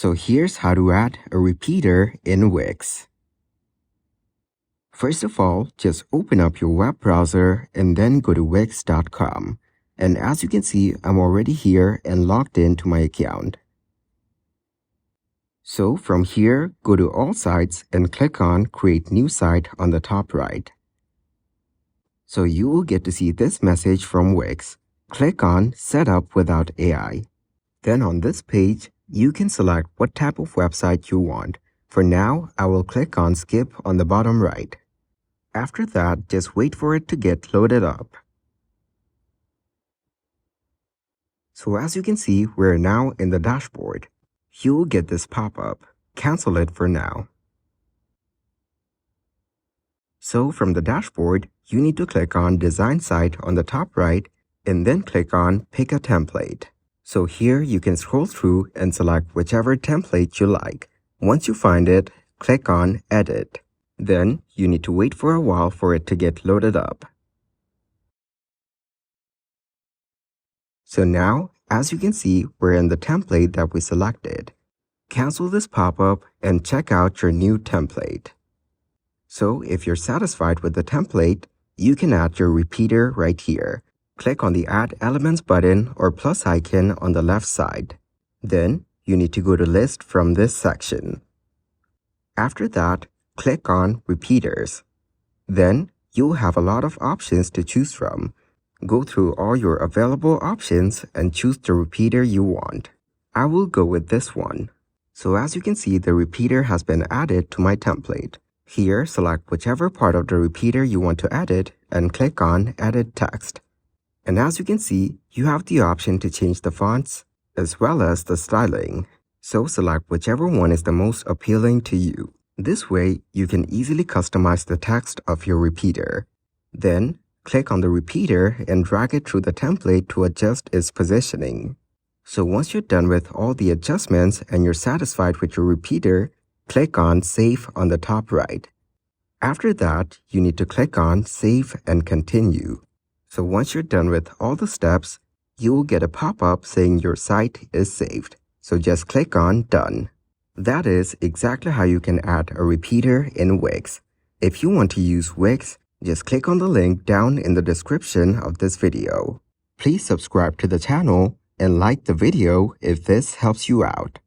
So here's how to add a repeater in Wix. First of all, just open up your web browser and then go to wix.com. And as you can see, I'm already here and logged into my account. So from here, go to All Sites and click on Create New Site on the top right. So you will get to see this message from Wix. Click on Set Up Without AI. Then on this page, you can select what type of website you want. For now, I will click on Skip on the bottom right. After that, just wait for it to get loaded up. So as you can see, we're now in the dashboard. You'll get this pop-up. Cancel it for now. So from the dashboard, you need to click on Design Site on the top right and then click on Pick a Template. So here you can scroll through and select whichever template you like. Once you find it, click on Edit. Then you need to wait for a while for it to get loaded up. So now, as you can see, we're in the template that we selected. Cancel this pop-up and check out your new template. So if you're satisfied with the template, you can add your repeater right here. Click on the Add Elements button or plus icon on the left side. Then you need to go to List from this section. After that, click on Repeaters. Then you'll have a lot of options to choose from. Go through all your available options and choose the repeater you want. I will go with this one. So as you can see, the repeater has been added to my template. Here, select whichever part of the repeater you want to edit and click on Edit Text. And as you can see, you have the option to change the fonts as well as the styling. So select whichever one is the most appealing to you. This way, you can easily customize the text of your repeater. Then, click on the repeater and drag it through the template to adjust its positioning. So once you're done with all the adjustments and you're satisfied with your repeater, click on Save on the top right. After that, you need to click on Save and Continue. So once you're done with all the steps, you will get a pop-up saying your site is saved. So just click on Done. That is exactly how you can add a repeater in Wix. If you want to use Wix, just click on the link down in the description of this video. Please subscribe to the channel and like the video if this helps you out.